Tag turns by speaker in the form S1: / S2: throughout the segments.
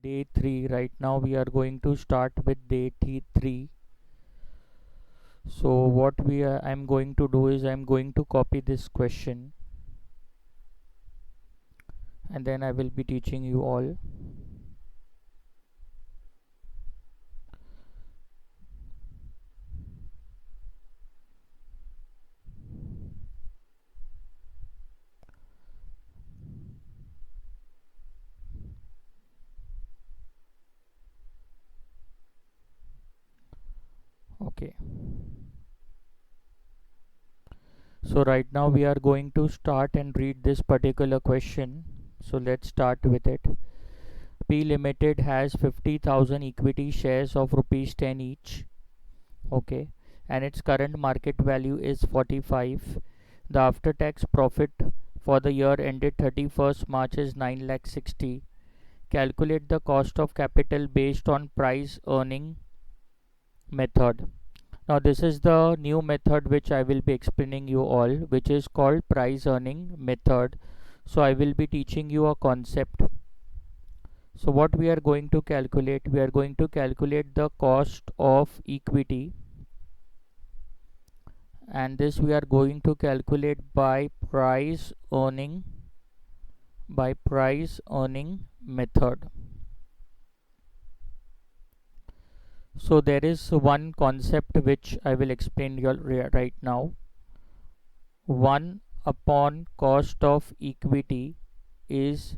S1: day 3. Right now we are going to start with day 3. So what I'm going to do is I'm going to copy this question and then I will be teaching you all. Okay. So right now we are going to start and read this particular question. So let's start with it. P Limited has 50,000 equity shares of rupees 10 each. Okay. And its current market value is 45. The after tax profit for the year ended 31st March is 9,60,000. Calculate the cost of capital based on price earning method. Now this is the new method which I will be explaining you all, which is called price earning method. So I will be teaching you a concept. So what we are going to calculate, we are going to calculate the cost of equity, and this we are going to calculate by price earning method. So there is one concept which I will explain you right now. 1 upon cost of equity is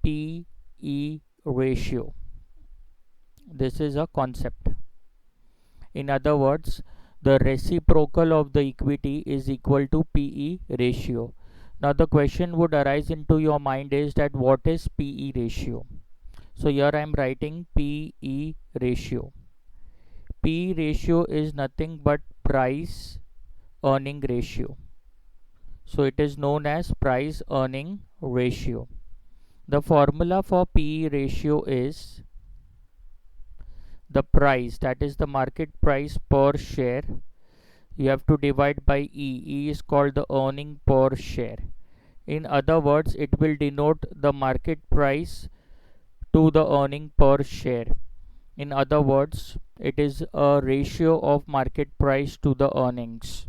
S1: PE ratio. This is a concept. In other words, the reciprocal of the equity is equal to PE ratio. Now the question would arise into your mind is that what is PE ratio? So here I am writing PE ratio. P ratio is nothing but price earning ratio. So it is known as price earning ratio. The formula for PE ratio is the price, that is the market price per share. You have to divide by E. E is called the earning per share. In other words, it will denote the market price to the earning per share. In other words, it is a ratio of market price to the earnings.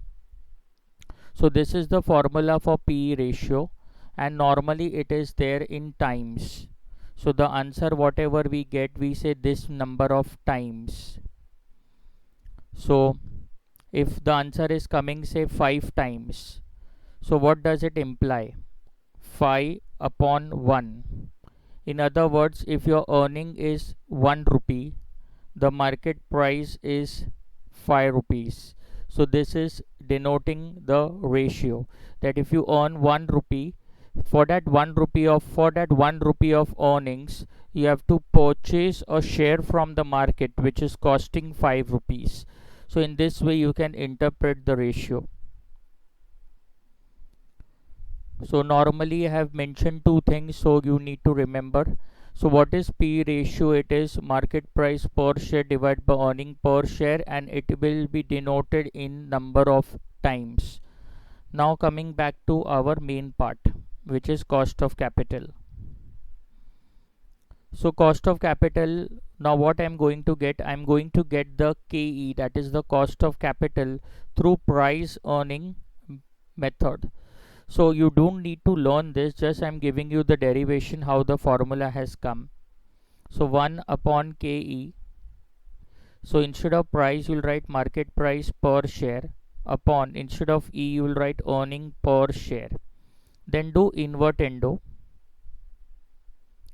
S1: So this is the formula for PE ratio, and normally it is there in times. So the answer whatever we get, we say this number of times. So if the answer is coming say 5 times, so what does it imply? 5 upon 1. In other words, if your earning is 1 rupee, the market price is 5 rupees. So this is denoting the ratio, that if you earn 1 rupee, for that 1 rupee of earnings, you have to purchase a share from the market which is costing 5 rupees. So in this way you can interpret the ratio. So normally I have mentioned two things, so you need to remember. So what is P ratio? It is market price per share divided by earning per share, and it will be denoted in number of times. Now coming back to our main part, which is cost of capital. So cost of capital, now what I'm going to get? I'm going to get the KE, that is the cost of capital, through price earning method. So you don't need to learn this, just I'm giving you the derivation how the formula has come. So 1 upon KE. So instead of price you'll write market price per share, upon, instead of E you will write earning per share. Then do invertendo.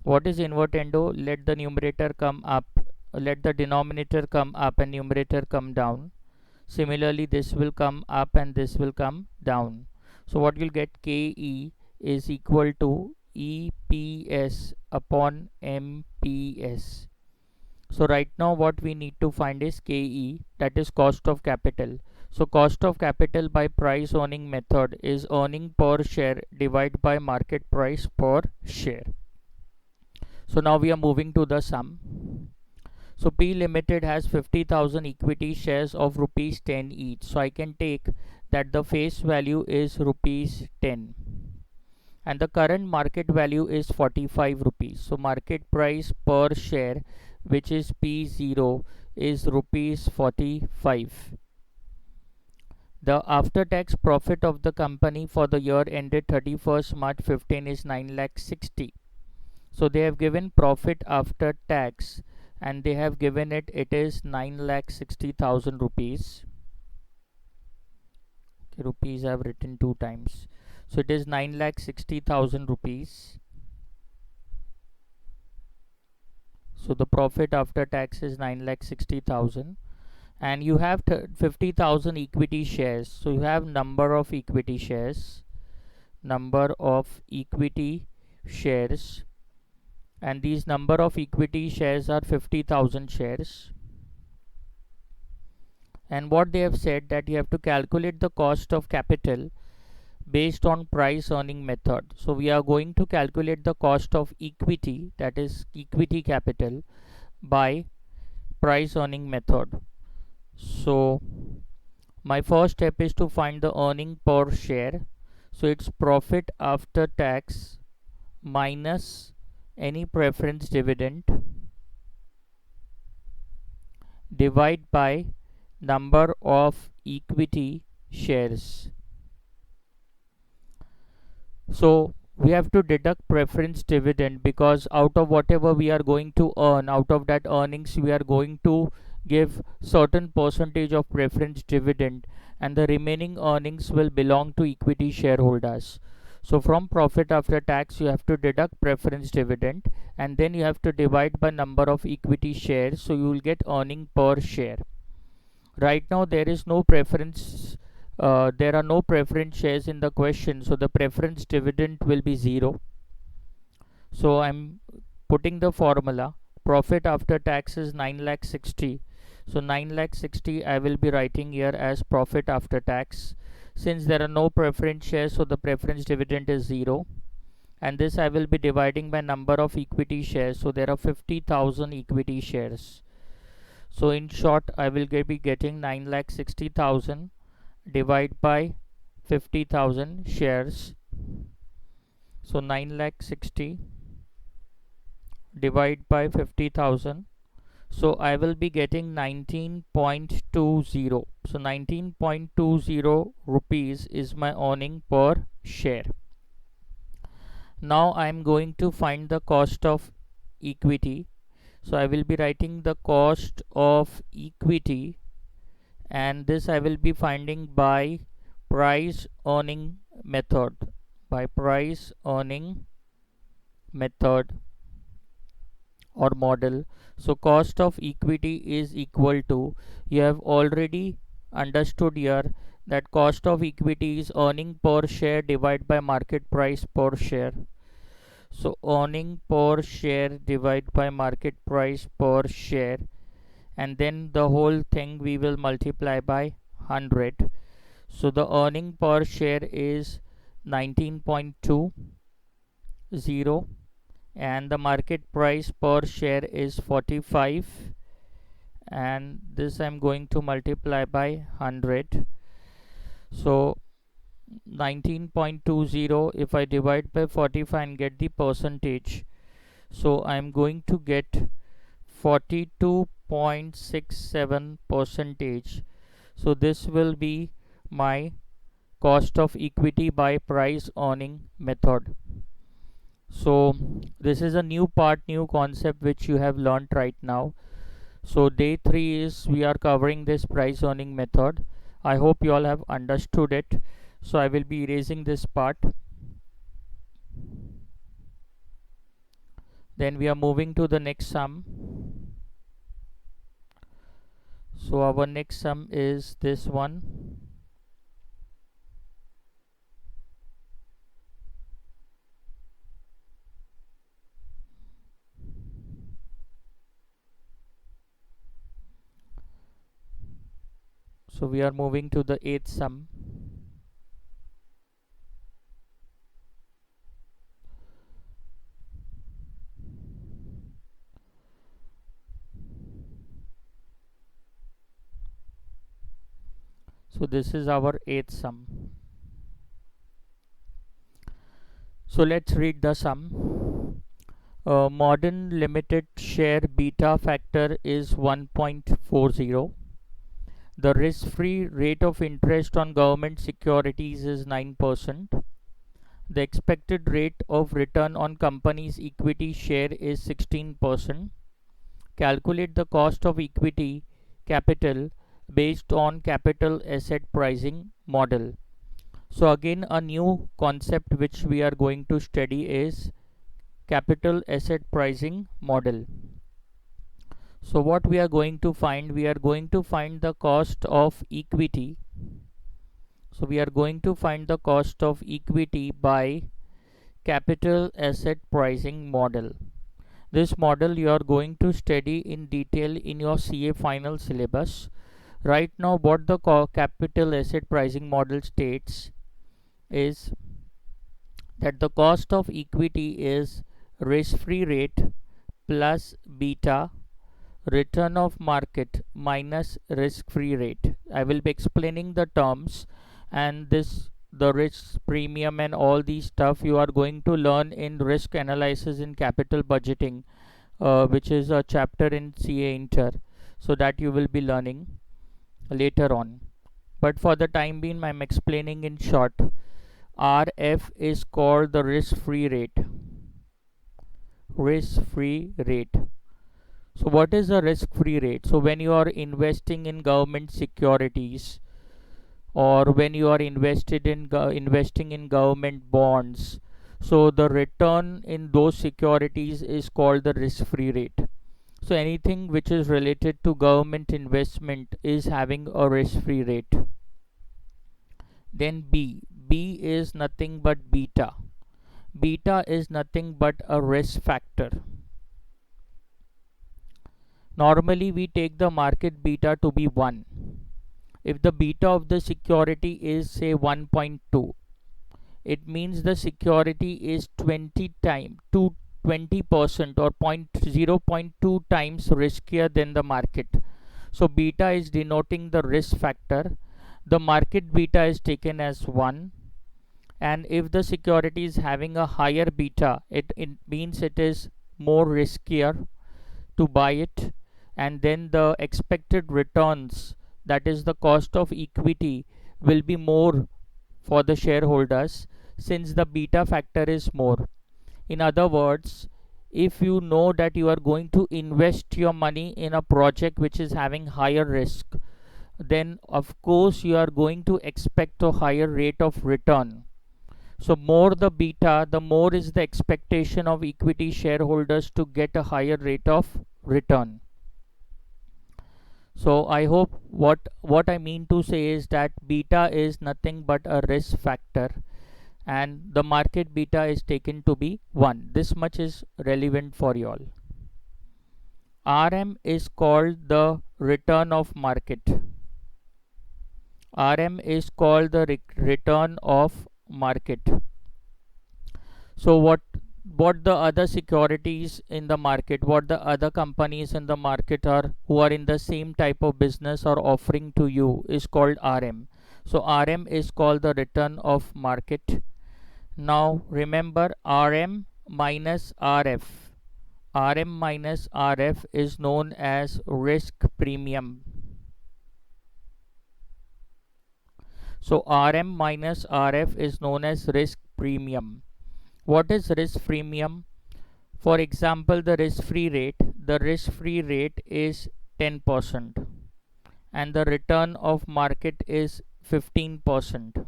S1: What is invertendo? Let the numerator come up, let the denominator come up and numerator come down. Similarly this will come up and this will come down. So what you'll get, KE is equal to EPS upon MPS. So right now what we need to find is KE, that is cost of capital. So cost of capital by price earning method is earning per share divided by market price per share. So now we are moving to the sum. So P Limited has 50,000 equity shares of rupees 10 each. So I can take that the face value is rupees 10. and the current market value is 45 rupees. So market price per share, which is P0, is rupees 45. The after tax profit of the company for the year ended 31st March 15 is 9 lakh 60. So they have given profit after tax and they have given it is 9 lakh 60,000 rupees. Okay, rupees I have written two times. So it is 9 lakh 60,000 rupees. So the profit after tax is 9 lakh 60,000, and you have 50,000 equity shares. So you have number of equity shares, and these number of equity shares are 50,000 shares. And what they have said that you have to calculate the cost of capital based on price earning method. So we are going to calculate the cost of equity, that is equity capital, by price earning method. So my first step is to find the earning per share. So it's profit after tax minus any preference dividend divide by number of equity shares. So we have to deduct preference dividend, because out of whatever we are going to earn, out of that earnings we are going to give certain percentage of preference dividend, and the remaining earnings will belong to equity shareholders. So from profit after tax you have to deduct preference dividend, and then you have to divide by number of equity shares, so you will get earning per share. Right now there is no preference, there are no preference shares in the question, so the preference dividend will be 0. So I'm putting the formula. Profit after tax is 9 lakh 60. So 9 lakh 60 I will be writing here as profit after tax. Since there are no preference shares, so the preference dividend is 0. And this I will be dividing by number of equity shares. So there are 50,000 equity shares. So in short, I will be getting 9 lakh 60,000 divide by 50,000 shares. So 9 lakh 60 divide by 50,000. So I will be getting 19.20. So 19.20 rupees is my earning per share. Now I am going to find the cost of equity. So I will be writing the cost of equity, and this I will be finding by price earning method, or model. So cost of equity is equal to, you have already understood here that cost of equity is earning per share divided by market price per share. So earning per share divided by market price per share, and then the whole thing we will multiply by 100. So the earning per share is 19.20, and the market price per share is 45, and this I'm going to multiply by 100. So 19.20, if I divide by 45 and get the percentage, so I'm going to get 42.67 percentage. So this will be my cost of equity by price earning method. So this is a new concept which you have learned right now. So day 3 is we are covering this price earning method. I hope you all have understood it. So I will be erasing this part. Then we are moving to the next sum. So our next sum is this one. So we are moving to the 8th sum. So this is our 8th sum. So let's read the sum. Modern limited share beta factor is 1.40. The risk-free rate of interest on government securities is 9%. The expected rate of return on company's equity share is 16%. Calculate the cost of equity capital based on capital asset pricing model. So again, a new concept which we are going to study is capital asset pricing model. So what we are going to find, we are going to find the cost of equity. So we are going to find the cost of equity by capital asset pricing model. This model you are going to study in detail in your CA final syllabus. Right now, what the capital asset pricing model states is that the cost of equity is risk-free rate plus beta return of market minus risk-free rate. I will be explaining the terms, and this the risk premium and all these stuff you are going to learn in risk analysis in capital budgeting, which is a chapter in CA Inter, so that you will be learning later on. But for the time being, I'm explaining in short. RF is called the risk-free rate. Risk-free rate. So what is a risk-free rate? So when you are investing in government securities, or when you are investing in government bonds, so the return in those securities is called the risk-free rate. So anything which is related to government investment is having a risk-free rate. Then B is nothing but beta. Beta is nothing but a risk factor. Normally we take the market beta to be 1. If the beta of the security is say 1.2, it means the security is 20% or 0.2 times riskier than the market. So beta is denoting the risk factor. The market beta is taken as 1, and if the security is having a higher beta, it means it is more riskier to buy it, and then the expected returns, that is the cost of equity, will be more for the shareholders since the beta factor is more. In other words, if you know that you are going to invest your money in a project which is having higher risk, then of course you are going to expect a higher rate of return. So more the beta, the more is the expectation of equity shareholders to get a higher rate of return. So I hope what I mean to say is that beta is nothing but a risk factor, and the market beta is taken to be 1. This much is relevant for you all. RM is called the return of market. RM is called the return of market. So what the other securities in the market, what the other companies in the market are who are in the same type of business are offering to you is called RM. So RM is called the return of market. Now remember, RM minus RF. RM minus RF is known as risk premium. So RM minus RF is known as risk premium. What is risk premium? For example, the risk-free rate is 10%, and the return of market is 15%.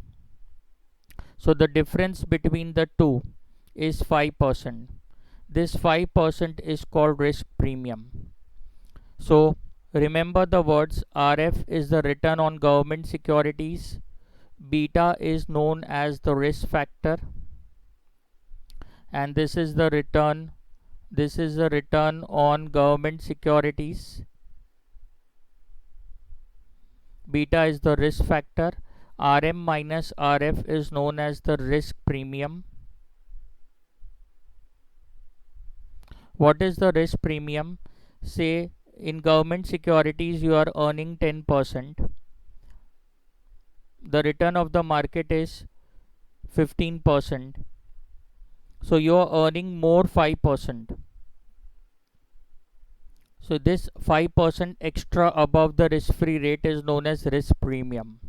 S1: So the difference between the two is 5%. This 5% is called risk premium. So remember the words, RF is the return on government securities, beta is known as the risk factor, and this is the return on government securities. Beta is the risk factor. RM minus RF is known as the risk premium. What is the risk premium? Say in government securities you are earning 10%. The return of the market is 15%. So you are earning more 5%. So this 5% extra above the risk-free rate is known as risk premium.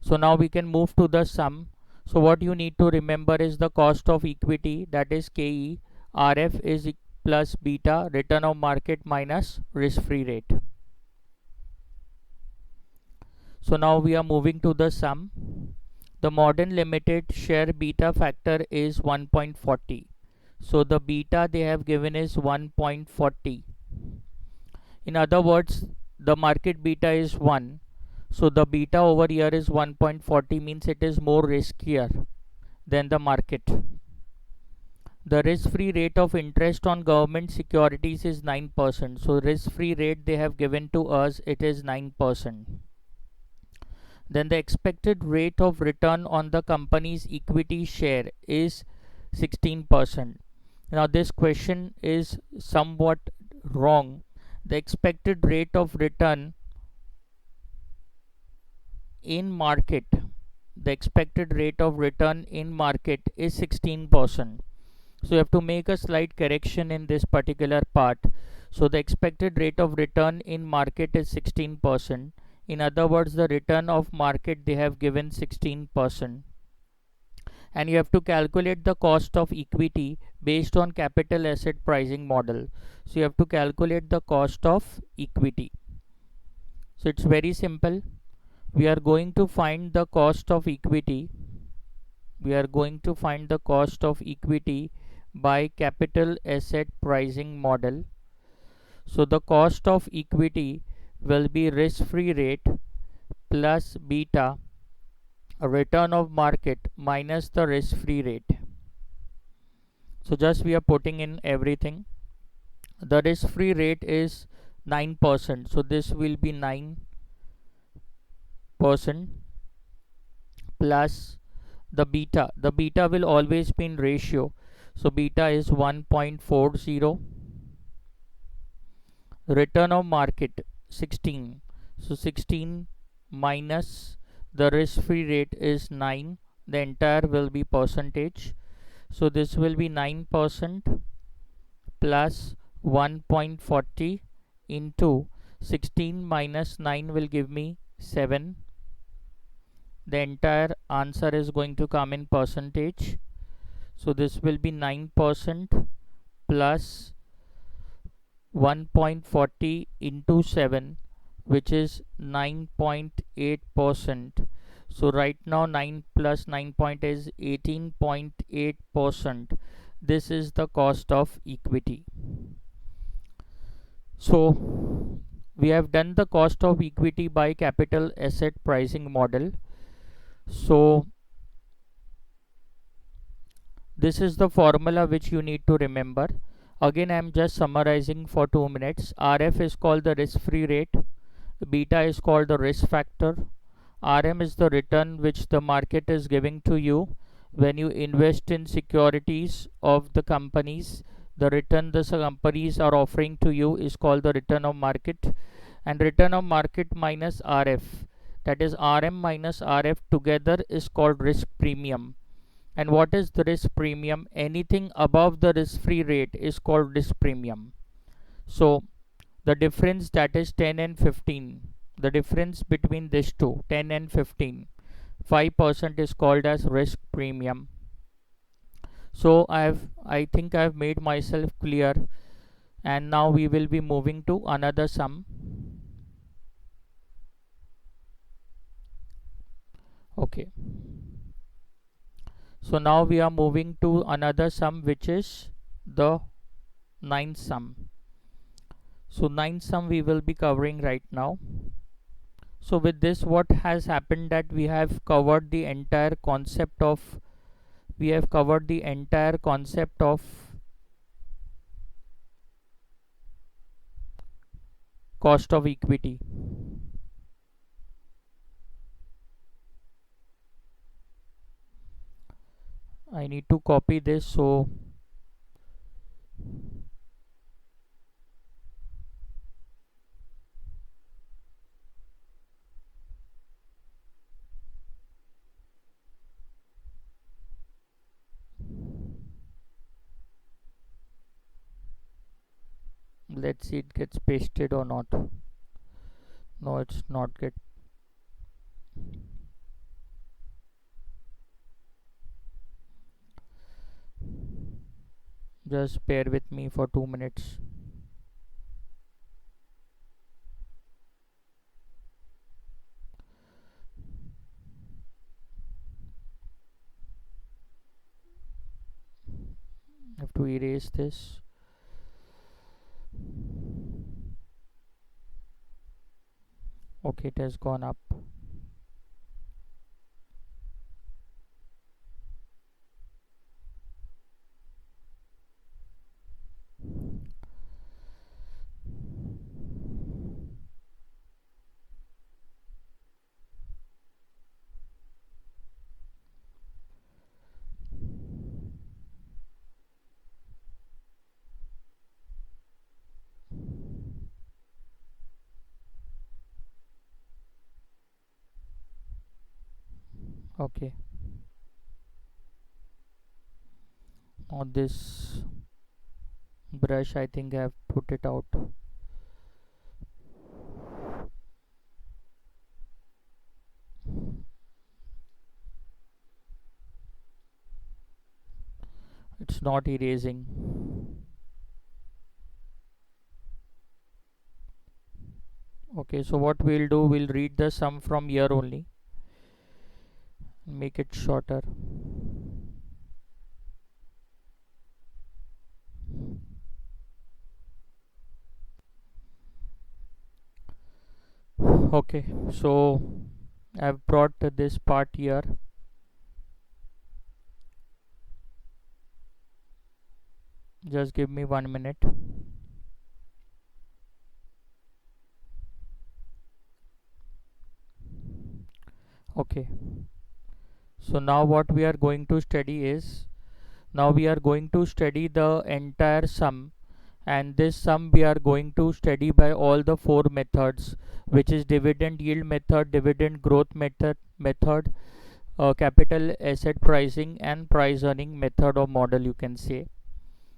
S1: So now we can move to the sum. So what you need to remember is the cost of equity, that is KE. RF is plus beta, return of market minus risk-free rate. So now we are moving to the sum. The modern limited share beta factor is 1.40. So the beta they have given is 1.40. In other words, the market beta is 1. So the beta over here is 1.40, means it is more riskier than the market. The risk-free rate of interest on government securities is 9%. So risk-free rate they have given to us, it is 9%. Then the expected rate of return on the company's equity share is 16%. Now this question is somewhat wrong. The expected rate of return in market, the expected rate of return in market is 16%. So you have to make a slight correction in this particular part. So the expected rate of return in market is 16%. In other words, the return of market they have given 16%. And you have to calculate the cost of equity based on capital asset pricing model. So you have to calculate the cost of equity. So it's very simple. We are going to find the cost of equity. We are going to find the cost of equity by capital asset pricing model. So the cost of equity will be risk-free rate plus beta, a return of market minus the risk-free rate. So just we are putting in everything. The risk-free rate is 9%. So this will be 9% plus the beta. The beta will always be in ratio. So beta is 1.40. Return of market 16. So 16 minus the risk-free rate is 9. The entire will be percentage. So this will be 9% plus 1.40 into 16 minus 9 will give me 7. The entire answer is going to come in percentage. So this will be 9% plus 1.40 into 7, which is 9.8%. So right now 9 plus 9 point is 18.8%. This is the cost of equity. So we have done the cost of equity by capital asset pricing model. So this is the formula which you need to remember. Again, I am just summarizing for 2 minutes. RF is called the risk-free rate. Beta is called the risk factor. RM is the return which the market is giving to you when you invest in securities of the companies. The return the companies are offering to you is called the return of market, and return of market minus RF, that is RM minus RF together, is called risk premium. And what is the risk premium? Anything above the risk-free rate is called risk premium. So the difference, that is 10 and 15, the difference between these two, 10 and 15, 5% is called as risk premium. So I think I've made myself clear, and now we will be moving to another sum. Okay, so now we are moving to another sum, which is the ninth sum. So ninth sum we will be covering right now. So with this, what has happened, that we have covered the entire concept of cost of equity. I need to copy this. So let's see it gets pasted or not. No, it's not get. Just bear with me for 2 minutes. I have to erase this. Okay, it has gone up. Okay, on this brush I think I have put it out. It's not erasing. Okay, so what we'll do, we'll read the sum from here only, make it shorter. Okay, so I've brought this part here. Just give me 1 minute. Okay, so now what we are going to study is, now we are going to study the entire sum, and this sum we are going to study by all the four methods, which is dividend yield method, dividend growth method, capital asset pricing, and price earning method or model, you can say.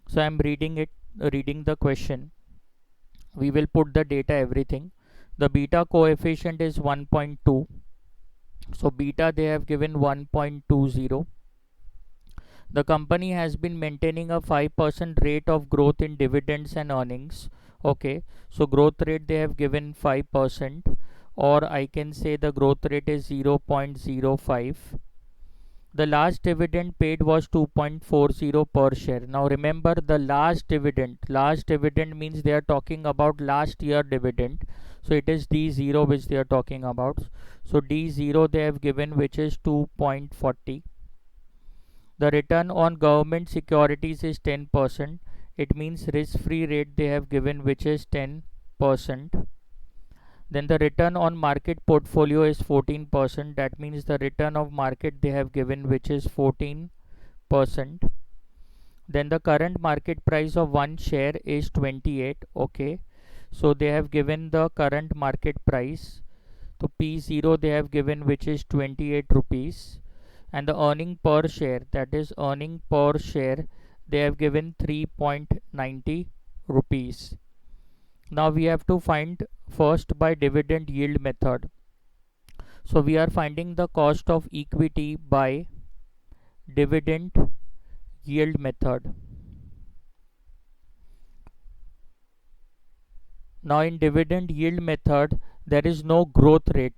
S1: So I'm reading the question. We will put the data, everything. The beta coefficient is 1.2. So beta they have given 1.20. The company has been maintaining a 5% rate of growth in dividends and earnings. Okay, so growth rate they have given 5%, or I can say the growth rate is 0.05. The last dividend paid was 2.40 per share. Now remember, the last dividend means they are talking about last year dividend. So it is D0 which they are talking about. So D0 they have given, which is 2.40. The return on government securities is 10%. It means risk free rate they have given, which is 10%. Then the return on market portfolio is 14%. That means the return of market they have given, which is 14%. Then the current market price of one share is 28. Okay, so they have given the current market price. So P0 they have given, which is 28 rupees. And the earning per share, that is earning per share, they have given 3.90 rupees. Now we have to find first by dividend yield method. So we are finding the cost of equity by dividend yield method. Now in dividend yield method there is no growth rate,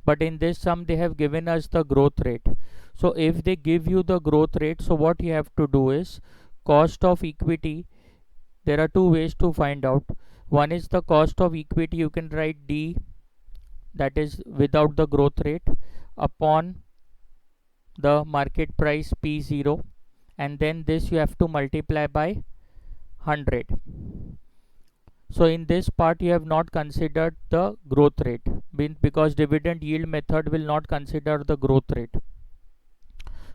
S1: but in this sum they have given us the growth rate. So if they give you the growth rate, so what you have to do is cost of equity. There are two ways to find out. One is the cost of equity, you can write D, that is without the growth rate, upon the market price P0, and then this you have to multiply by 100. So in this part you have not considered the growth rate, because dividend yield method will not consider the growth rate.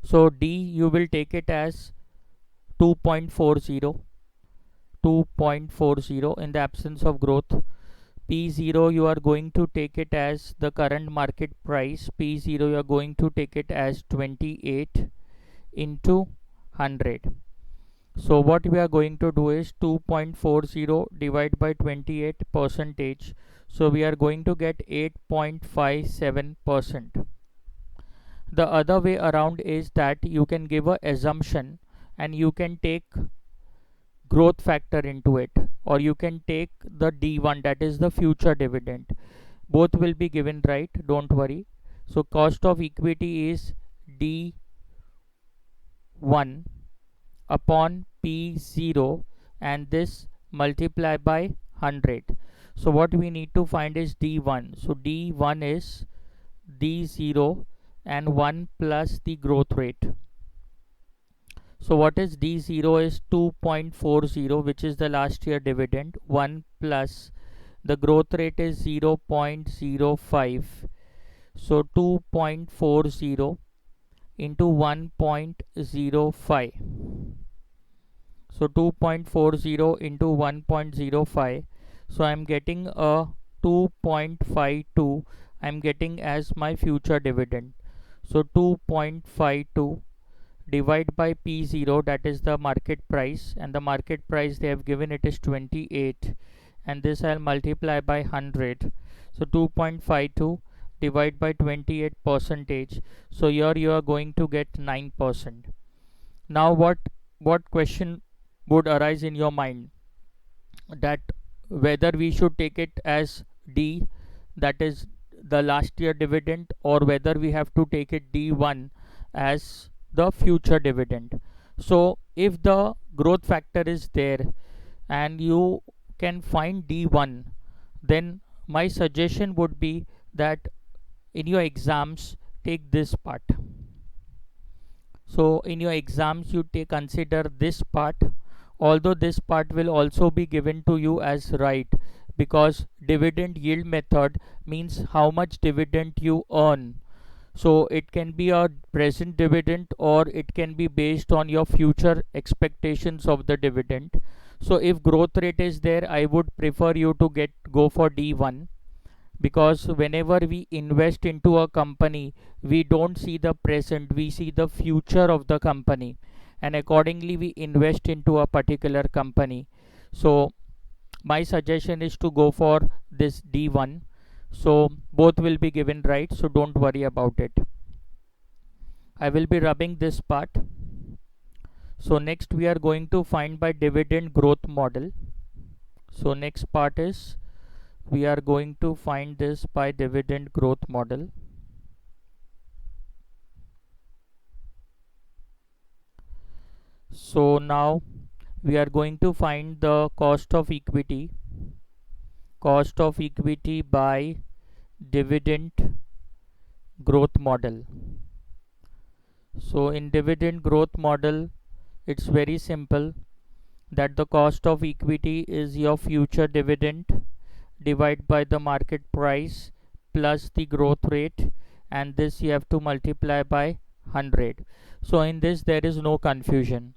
S1: So D you will take it as 2.40 in the absence of growth. P0 you are going to take it as the current market price. P0 you are going to take it as 28 into 100. So what we are going to do is 2.40 divided by 28 percentage. So we are going to get 8.57%. The other way around is that you can give a assumption and you can take growth factor into it, or you can take the D1, that is the future dividend. Both will be given, right? Don't worry. So cost of equity is D1 upon P0, and this multiply by 100. So what we need to find is D1. So D1 is D0 and 1 plus the growth rate. So what is D0 is 2.40, which is the last year dividend. 1 plus the growth rate is 0.05. So 2.40 into 1.05. So 2.40 into 1.05. So I'm getting a 2.52. I'm getting as my future dividend. So 2.52 divide by P0, that is the market price, and the market price they have given it is 28, and this I'll multiply by 100. So 2.52 divide by 28 percentage. So here you are going to get 9%. Now what question would arise in your mind, that whether we should take it as D, that is the last year dividend, or whether we have to take it D1 as the future dividend. So if the growth factor is there and you can find D1, then my suggestion would be that in your exams take this part. So in your exams you consider this part, although this part will also be given to you as right, because dividend yield method means how much dividend you earn. So it can be a present dividend, or it can be based on your future expectations of the dividend. So if growth rate is there, I would prefer you to go for D1, because whenever we invest into a company, we don't see the present, we see the future of the company, and accordingly we invest into a particular company. So my suggestion is to go for this D1. So both will be given right, so don't worry about it. I will be rubbing this part. So next we are going to find by dividend growth model. So next part is we are going to find this by dividend growth model. So now we are going to find the cost of equity by dividend growth model. So in dividend growth model, it's very simple, that the cost of equity is your future dividend divided by the market price plus the growth rate, and this you have to multiply by 100. So in this there is no confusion.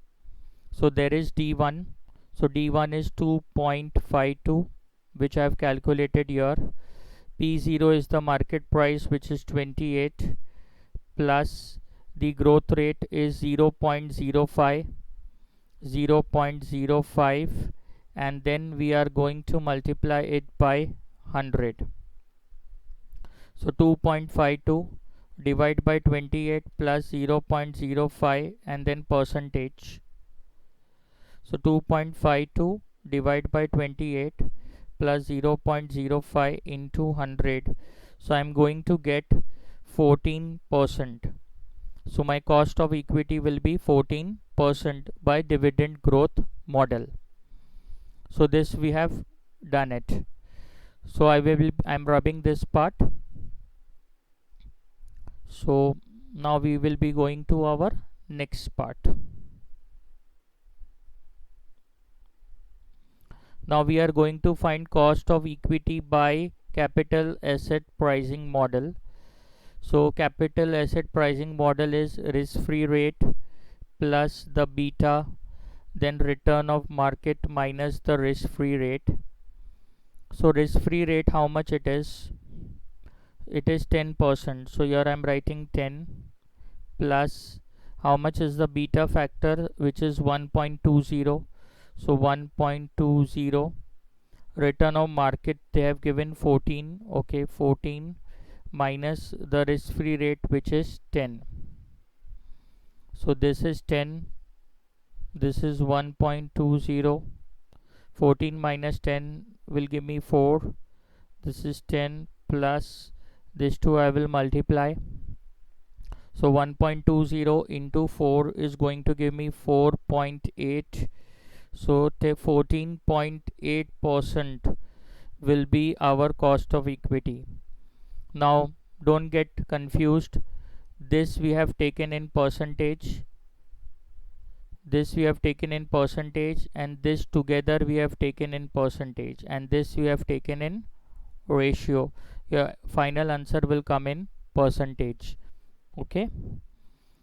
S1: So there is D1. So D1 is 2.52, which I have calculated here. P0 is the market price, which is 28, plus the growth rate is 0.05, and then we are going to multiply it by 100. So 2.52 divide by 28 plus 0.05 and then percentage. So 2.52 divide by 28 plus 0.05 into 100. So I'm going to get 14%. So my cost of equity will be 14% by dividend growth model. So this we have done it. So I'm rubbing this part. So now we will be going to our next part. Now we are going to find cost of equity by capital asset pricing model. So capital asset pricing model is risk-free rate plus the beta, then return of market minus the risk-free rate. So risk-free rate, how much it is? It is 10%. So here I am writing 10 plus How much is the beta factor, which is 1.20? So 1.20. Return of market, they have given 14. Okay, 14 minus the risk free rate, which is 10. So this is 10, this is 1.20. 14 minus 10 will give me 4. This is 10 plus this 2 I will multiply. So 1.20 into 4 is going to give me 4.8. So 14.8% will be our cost of equity. Now don't get confused. This we have taken in percentage. This we have taken in percentage, and this together we have taken in percentage, and this we have taken in ratio. Your final answer will come in percentage. Okay,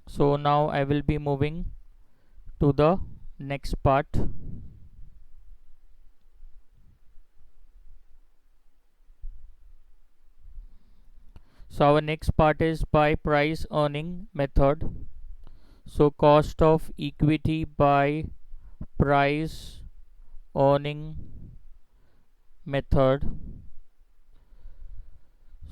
S1: so now I will be moving to the next part. So our next part is by price earning method. So cost of equity by price earning method.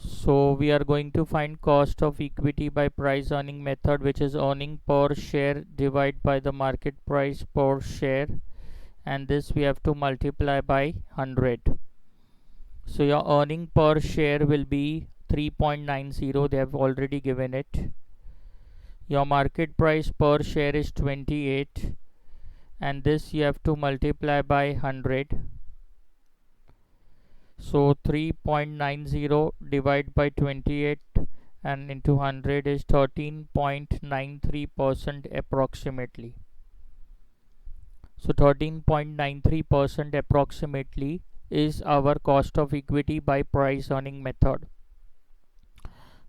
S1: So we are going to find cost of equity by price earning method, which is earning per share divided by the market price per share, and this we have to multiply by 100. So your earning per share will be 3.90. They have already given it. Your market price per share is 28, and this you have to multiply by 100. So 3.90 divided by 28 and into 100 is 13.93% approximately. So 13.93% approximately is our cost of equity by price earning method.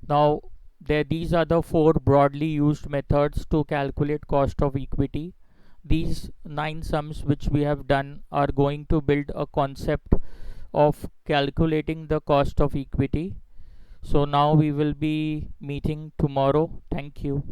S1: Now these are the 4 broadly used methods to calculate cost of equity. These 9 sums which we have done are going to build a concept of calculating the cost of equity. So now we will be meeting tomorrow. Thank you.